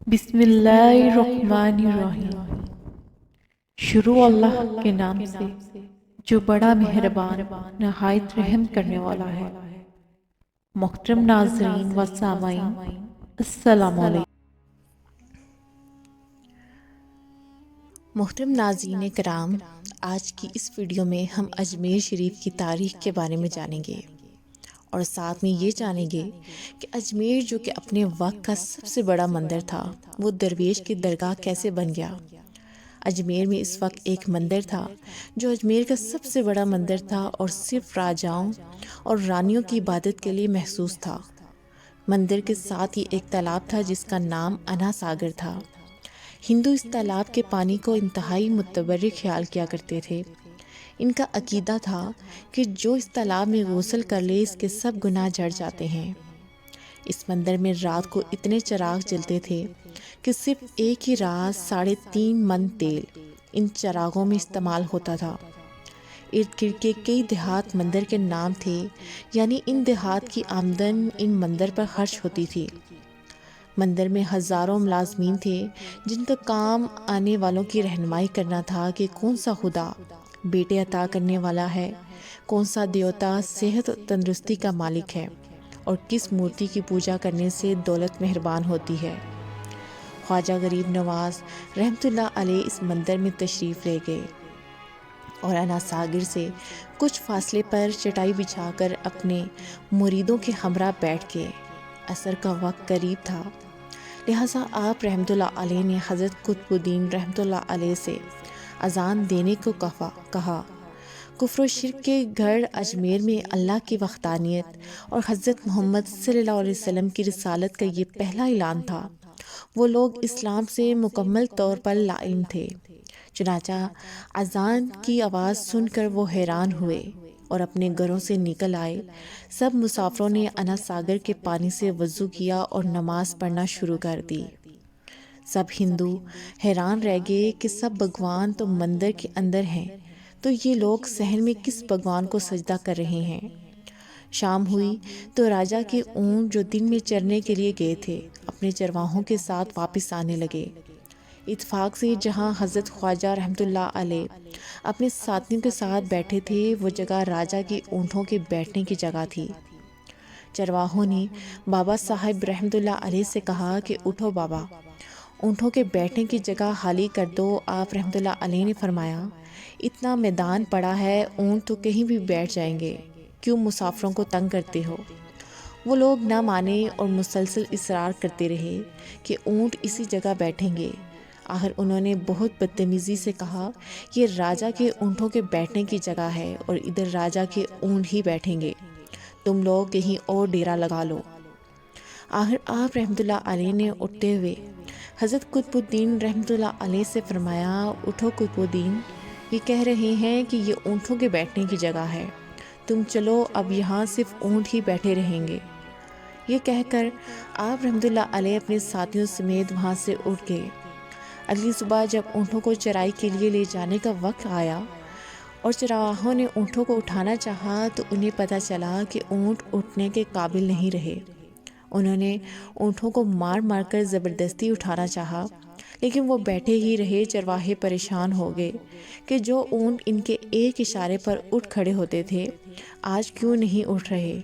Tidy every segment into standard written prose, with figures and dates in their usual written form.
بسم اللہ الرحمن الرحیم۔ شروع اللہ کے نام سے جو بڑا مہربان نہایت رحم کرنے والا ہے۔ محترم ناظرین و سامعین، السلام علیکم۔ محترم ناظرین کرام، آج کی اس ویڈیو میں ہم اجمیر شریف کی تاریخ کے بارے میں جانیں گے اور ساتھ میں یہ جانیں گے کہ اجمیر جو کہ اپنے وقت کا سب سے بڑا مندر تھا، وہ درویش کی درگاہ کیسے بن گیا۔ اجمیر میں اس وقت ایک مندر تھا جو اجمیر کا سب سے بڑا مندر تھا اور صرف راجاؤں اور رانیوں کی عبادت کے لیے محسوس تھا۔ مندر کے ساتھ ہی ایک تالاب تھا جس کا نام انا ساگر تھا۔ ہندو اس تالاب کے پانی کو انتہائی متبرک خیال کیا کرتے تھے۔ ان کا عقیدہ تھا کہ جو اس تالاب میں غسل کر لے اس کے سب گناہ جھڑ جاتے ہیں۔ اس مندر میں رات کو اتنے چراغ جلتے تھے کہ صرف ایک ہی رات 3.5 من تیل ان چراغوں میں استعمال ہوتا تھا۔ ارد گرد کے کئی دیہات مندر کے نام تھے، یعنی ان دیہات کی آمدن ان مندر پر خرچ ہوتی تھی۔ مندر میں ہزاروں ملازمین تھے جن کا کام آنے والوں کی رہنمائی کرنا تھا کہ کون سا خدا بیٹے عطا کرنے والا ہے، کون سا دیوتا صحت و تندرستی کا مالک ہے اور کس مورتی کی پوجا کرنے سے دولت مہربان ہوتی ہے۔ خواجہ غریب نواز رحمۃ اللہ علیہ اس مندر میں تشریف لے گئے اور انا ساگر سے کچھ فاصلے پر چٹائی بچھا کر اپنے مریدوں کے ہمراہ بیٹھ گئے۔ عصر کا وقت قریب تھا، لہٰذا آپ رحمۃ اللہ علیہ نے حضرت قطب الدین رحمۃ اللہ علیہ سے اذان دینے کو کہا۔ کفر و شرک کے گھر اجمیر میں اللہ کی وحدانیت اور حضرت محمد صلی اللہ علیہ وسلم کی رسالت کا یہ پہلا اعلان تھا۔ وہ لوگ اسلام سے مکمل طور پر لا علم تھے، چنانچہ اذان کی آواز سن کر وہ حیران ہوئے اور اپنے گھروں سے نکل آئے۔ سب مسافروں نے انا ساگر کے پانی سے وضو کیا اور نماز پڑھنا شروع کر دی۔ سب ہندو حیران رہ گئے کہ سب بھگوان تو مندر کے اندر ہیں، تو یہ لوگ صحن میں کس بھگوان کو سجدہ کر رہے ہیں۔ شام ہوئی تو راجا کے اونٹ جو دن میں چرنے کے لیے گئے تھے اپنے چرواہوں کے ساتھ واپس آنے لگے۔ اتفاق سے جہاں حضرت خواجہ رحمۃ اللہ علیہ اپنے ساتھیوں کے ساتھ بیٹھے تھے وہ جگہ راجا کے اونٹوں کے بیٹھنے کی جگہ تھی۔ چرواہوں نے بابا صاحب رحمۃ اللہ علیہ سے کہا کہ اٹھو بابا، اونٹوں کے بیٹھنے کی جگہ خالی کر دو۔ آپ رحمۃ اللہ علیہ نے فرمایا، اتنا میدان پڑا ہے، اونٹ تو کہیں بھی بیٹھ جائیں گے، کیوں مسافروں کو تنگ کرتے ہو۔ وہ لوگ نہ مانے اور مسلسل اصرار کرتے رہے کہ اونٹ اسی جگہ بیٹھیں گے۔ آخر انہوں نے بہت بدتمیزی سے کہا، یہ راجا کے اونٹوں کے بیٹھنے کی جگہ ہے اور ادھر راجا کے اونٹ ہی بیٹھیں گے، تم لوگ کہیں اور ڈیرا لگا لو۔ آخر آپ رحمۃ اللہ علیہ نے اٹھتے ہوئے حضرت قطب الدین رحمۃ اللہ علیہ سے فرمایا، اٹھو قطب الدین، یہ کہہ رہے ہیں کہ یہ اونٹوں کے بیٹھنے کی جگہ ہے، تم چلو، اب یہاں صرف اونٹ ہی بیٹھے رہیں گے۔ یہ کہہ کر آپ رحمۃ اللہ علیہ اپنے ساتھیوں سمیت وہاں سے اٹھ گئے۔ اگلی صبح جب اونٹوں کو چرائی کے لیے لے جانے کا وقت آیا اور چرواہوں نے اونٹوں کو اٹھانا چاہا تو انہیں پتہ چلا کہ اونٹ اٹھنے کے قابل نہیں رہے۔ انہوں نے اونٹوں کو مار مار کر زبردستی اٹھانا چاہا، لیکن وہ بیٹھے ہی رہے۔ چرواہے پریشان ہو گئے کہ جو اونٹ ان کے ایک اشارے پر اٹھ کھڑے ہوتے تھے آج کیوں نہیں اٹھ رہے۔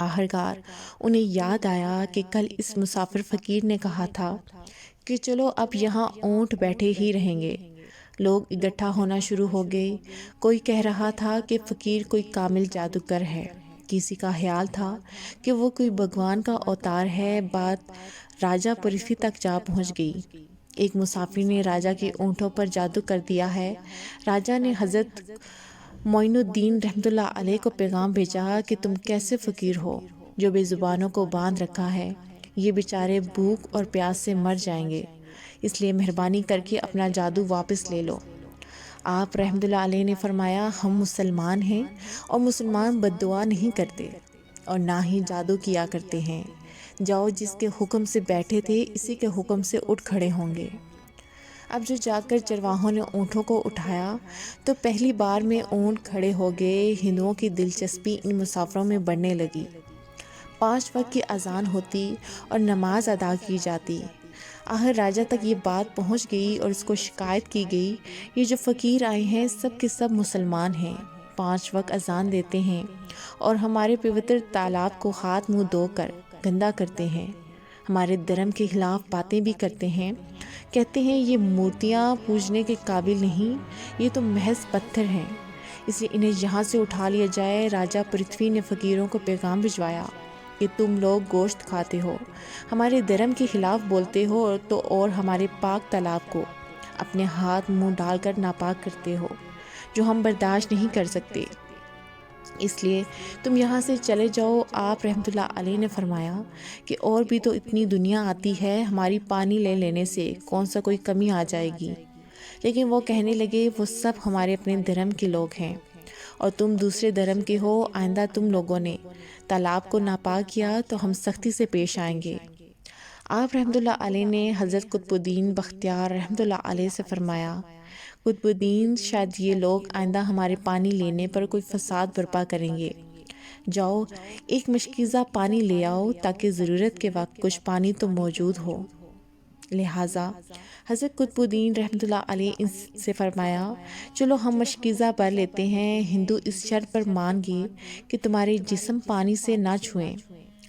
آخرکار انہیں یاد آیا کہ کل اس مسافر فقیر نے کہا تھا کہ چلو اب یہاں اونٹ بیٹھے ہی رہیں گے۔ لوگ اکٹھا ہونا شروع ہو گئے۔ کوئی کہہ رہا تھا کہ فقیر کوئی کامل جادوگر ہے، کسی کا خیال تھا کہ وہ کوئی بھگوان کا اوتار ہے۔ بات راجہ پرتھوی تک جا پہنچ گئی۔ ایک مسافر نے راجہ کے اونٹوں پر جادو کر دیا ہے۔ راجہ نے حضرت معین الدین رحمۃ اللہ علیہ کو پیغام بھیجا کہ تم کیسے فقیر ہو جو بے زبانوں کو باندھ رکھا ہے، یہ بیچارے بھوک اور پیاس سے مر جائیں گے، اس لیے مہربانی کر کے اپنا جادو واپس لے لو۔ آپ رحمۃ اللہ علیہ نے فرمایا، ہم مسلمان ہیں اور مسلمان بد دعا نہیں کرتے اور نہ ہی جادو کیا کرتے ہیں۔ جاؤ، جس کے حکم سے بیٹھے تھے اسی کے حکم سے اٹھ کھڑے ہوں گے۔ اب جو جا کر چرواہوں نے اونٹوں کو اٹھایا تو پہلی بار میں اونٹ کھڑے ہو گئے۔ ہندوؤں کی دلچسپی ان مسافروں میں بڑھنے لگی۔ 5 وقت کی اذان ہوتی اور نماز ادا کی جاتی۔ آخر راجا تک یہ بات پہنچ گئی اور اس کو شکایت کی گئی، یہ جو فقیر آئے ہیں سب کے سب مسلمان ہیں، 5 وقت اذان دیتے ہیں اور ہمارے پوتر تالاب کو ہاتھ منہ دھو کر گندا کرتے ہیں، ہمارے دھرم کے خلاف باتیں بھی کرتے ہیں، کہتے ہیں یہ مورتیاں پوجنے کے قابل نہیں، یہ تو محض پتھر ہیں، اس لیے انہیں یہاں سے اٹھا لیا جائے۔ راجا پرتھوی نے فقیروں کو پیغام بھجوایا کہ تم لوگ گوشت کھاتے ہو، ہمارے دھرم کے خلاف بولتے ہو اور ہمارے پاک تالاب کو اپنے ہاتھ منہ ڈال کر ناپاک کرتے ہو، جو ہم برداشت نہیں کر سکتے، اس لیے تم یہاں سے چلے جاؤ۔ آپ رحمۃ اللہ علیہ نے فرمایا کہ اور بھی تو اتنی دنیا آتی ہے، ہماری پانی لے لینے سے کون سا کوئی کمی آ جائے گی، لیکن وہ کہنے لگے وہ سب ہمارے اپنے دھرم کے لوگ ہیں اور تم دوسرے دھرم کے ہو، آئندہ تم لوگوں نے تالاب کو ناپاک کیا تو ہم سختی سے پیش آئیں گے۔ آپ رحمۃ اللہ علیہ نے حضرت قطب الدین بختیار رحمۃ اللہ علیہ سے فرمایا، قطب الدین شاید یہ لوگ آئندہ ہمارے پانی لینے پر کوئی فساد برپا کریں گے، جاؤ ایک مشکیزہ پانی لے آؤ تاکہ ضرورت کے وقت کچھ پانی تو موجود ہو۔ لہٰذا حضرت قطب الدین رحمۃ اللہ علیہ ان سے فرمایا، چلو ہم مشکیزہ بھر لیتے ہیں، ہندو اس شرط پر مان گئے کہ تمہارے جسم پانی سے نہ چھوئیں۔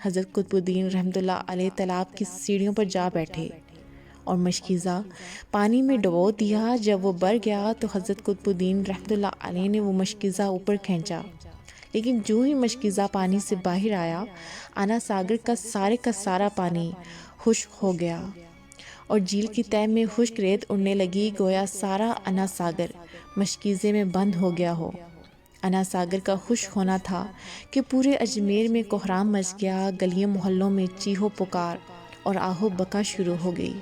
حضرت قطب الدین رحمۃ اللہ علیہ تالاب کی سیڑھیوں پر جا بیٹھے اور مشکیزہ پانی میں ڈبو دیا۔ جب وہ بھر گیا تو حضرت قطب الدین رحمۃ اللہ علیہ نے وہ مشکیزہ اوپر کھینچا، لیکن جو ہی مشکیزہ پانی سے باہر آیا، انا ساگر کا سارا پانی خشک ہو گیا اور جھیل کی تہہ میں خشک ریت اڑنے لگی، گویا سارا انا ساگر مشکیزے میں بند ہو گیا ہو۔ انا ساگر کا خشک ہونا تھا کہ پورے اجمیر میں کوہرام مچ گیا، گلیوں محلوں میں چیخو پکار اور آہو بکا شروع ہو گئی۔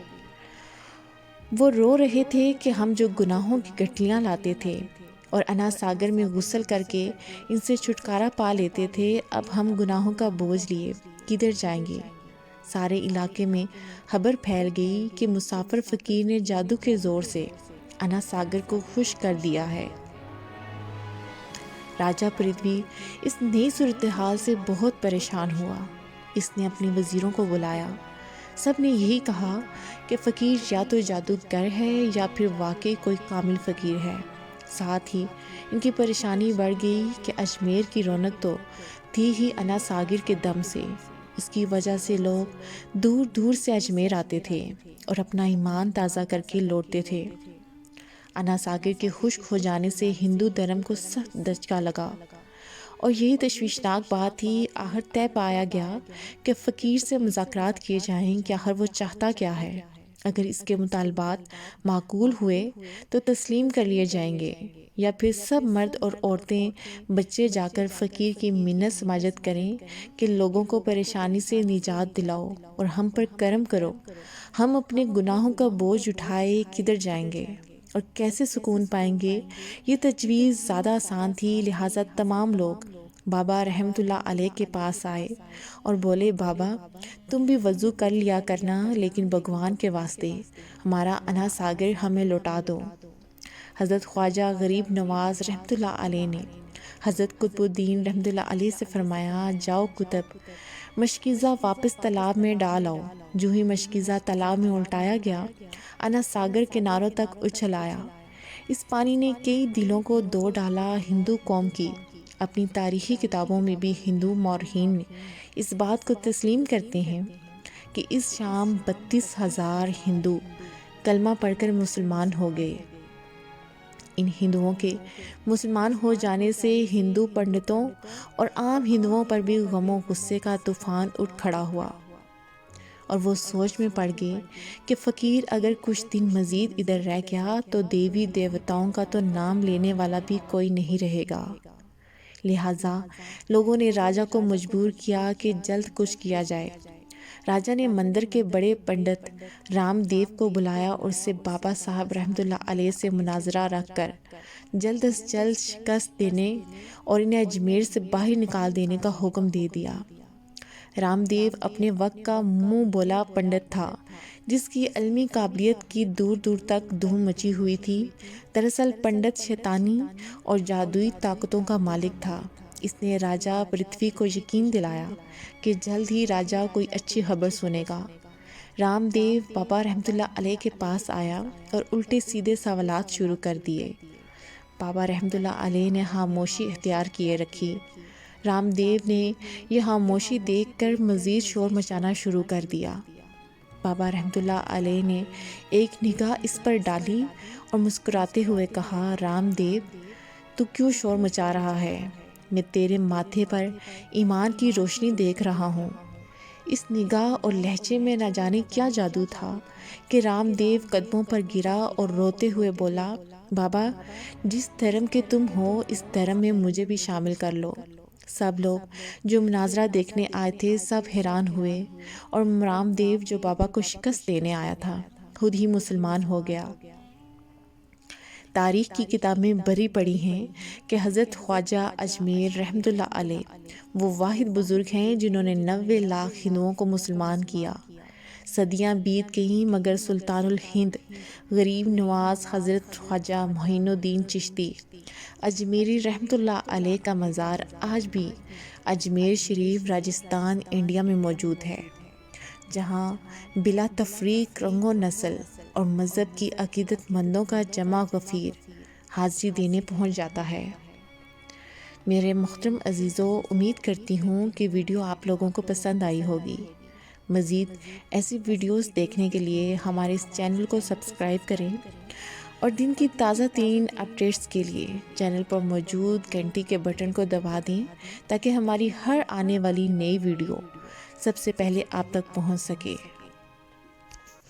وہ رو رہے تھے کہ ہم جو گناہوں کی گٹھلیاں لاتے تھے اور انا ساگر میں غسل کر کے ان سے چھٹکارا پا لیتے تھے، اب ہم گناہوں کا بوجھ لیے کدھر جائیں گے؟ سارے علاقے میں خبر پھیل گئی کہ مسافر فقیر نے جادو کے زور سے انا ساگر کو خشک کر دیا ہے۔ راجہ پرتھوی اس نئی صورتحال سے بہت پریشان ہوا۔ اس نے اپنے وزیروں کو بلایا، سب نے یہی کہا کہ فقیر یا تو جادوگر ہے یا پھر واقعی کوئی کامل فقیر ہے۔ ساتھ ہی ان کی پریشانی بڑھ گئی کہ اجمیر کی رونق تو تھی ہی انا ساگر کے دم سے، اس کی وجہ سے لوگ دور دور سے اجمیر آتے تھے اور اپنا ایمان تازہ کر کے لوٹتے تھے۔ انا ساگر کے خشک ہو جانے سے ہندو دھرم کو سخت دھچکا لگا اور یہی تشویشناک بات تھی۔ آخر طے پایا گیا کہ فقیر سے مذاکرات کیے جائیں کہ آخر وہ چاہتا کیا ہے، اگر اس کے مطالبات معقول ہوئے تو تسلیم کر لیے جائیں گے، یا پھر سب مرد اور عورتیں بچے جا کر فقیر کی منت سماجت کریں کہ لوگوں کو پریشانی سے نجات دلاؤ اور ہم پر کرم کرو، ہم اپنے گناہوں کا بوجھ اٹھائے کدھر جائیں گے اور کیسے سکون پائیں گے۔ یہ تجویز زیادہ آسان تھی، لہٰذا تمام لوگ بابا رحمۃ اللہ علیہ کے پاس آئے اور بولے، بابا تم بھی وضو کر لیا کرنا، لیکن بھگوان کے واسطے ہمارا انا ساگر ہمیں لوٹا دو۔ حضرت خواجہ غریب نواز رحمۃ اللہ علیہ نے حضرت قطب الدین رحمۃ اللہ علیہ سے فرمایا، جاؤ قطب، مشکیزہ واپس تالاب میں ڈال آؤ۔ جو ہی مشکیزہ تالاب میں الٹایا گیا، انا ساگر کناروں تک اچھل آیا۔ اس پانی نے کئی دلوں کو دو ڈالا۔ ہندو قوم کی اپنی تاریخی کتابوں میں بھی ہندو مورخین اس بات کو تسلیم کرتے ہیں کہ اس شام 32,000 ہندو کلمہ پڑھ کر مسلمان ہو گئے۔ ان ہندوؤں کے مسلمان ہو جانے سے ہندو پنڈتوں اور عام ہندوؤں پر بھی غم و غصے کا طوفان اٹھ کھڑا ہوا اور وہ سوچ میں پڑ گئے کہ فقیر اگر کچھ دن مزید ادھر رہ گیا تو دیوی دیوتاؤں کا تو نام لینے والا بھی کوئی نہیں رہے گا۔ لہٰذا لوگوں نے راجہ کو مجبور کیا کہ جلد کچھ کیا جائے۔ راجہ نے مندر کے بڑے پنڈت رام دیو کو بلایا اور اس سے بابا صاحب رحمۃ اللہ علیہ سے مناظرہ رکھ کر جلد از جلد شکست دینے اور انہیں اجمیر سے باہر نکال دینے کا حکم دے دیا۔ رام دیو اپنے وقت کا منہ بولا پنڈت تھا، جس کی علمی قابلیت کی دور دور تک دھوم مچی ہوئی تھی۔ دراصل پنڈت شیطانی اور جادوئی طاقتوں کا مالک تھا۔ اس نے راجہ پرتھوی کو یقین دلایا کہ جلد ہی راجہ کوئی اچھی خبر سنے گا۔ رام دیو بابا رحمۃ اللہ علیہ کے پاس آیا اور الٹے سیدھے سوالات شروع کر دیے۔ بابا رحمۃ اللہ علیہ نے خاموشی اختیار کیے رکھی۔ رام دیو نے یہ خاموشی دیکھ کر مزید شور مچانا شروع کر دیا۔ بابا رحمۃ اللہ علیہ نے ایک نگاہ اس پر ڈالی اور مسکراتے ہوئے کہا، رام دیو، تو کیوں شور مچا رہا ہے؟ میں تیرے ماتھے پر ایمان کی روشنی دیکھ رہا ہوں۔ اس نگاہ اور لہجے میں نہ جانے کیا جادو تھا کہ رام دیو قدموں پر گرا اور روتے ہوئے بولا، بابا، جس دھرم کے تم ہو اس دھرم میں مجھے بھی شامل کر لو۔ سب لوگ جو مناظرہ دیکھنے آئے تھے سب حیران ہوئے اور رام دیو جو بابا کو شکست دینے آیا تھا خود ہی مسلمان ہو گیا۔ تاریخ کی کتاب میں بری پڑی ہیں کہ حضرت خواجہ اجمیر رحمۃ اللہ علیہ وہ واحد بزرگ ہیں جنہوں نے 90 لاکھ ہندوؤں کو مسلمان کیا۔ صدیاں بیت گئیں مگر سلطان الہند غریب نواز حضرت خواجہ معین الدین چشتی اجمیری رحمۃ اللہ علیہ کا مزار آج بھی اجمیر شریف راجستھان انڈیا میں موجود ہے، جہاں بلا تفریق رنگ و نسل اور مذہب کی عقیدت مندوں کا جمع غفیر حاضری دینے پہنچ جاتا ہے۔ میرے محترم عزیزوں، امید کرتی ہوں کہ ویڈیو آپ لوگوں کو پسند آئی ہوگی۔ مزید ایسی ویڈیوز دیکھنے کے لیے ہمارے اس چینل کو سبسکرائب کریں اور دن کی تازہ ترین اپڈیٹس کے لیے چینل پر موجود گھنٹی کے بٹن کو دبا دیں تاکہ ہماری ہر آنے والی نئی ویڈیو سب سے پہلے آپ تک پہنچ سکے۔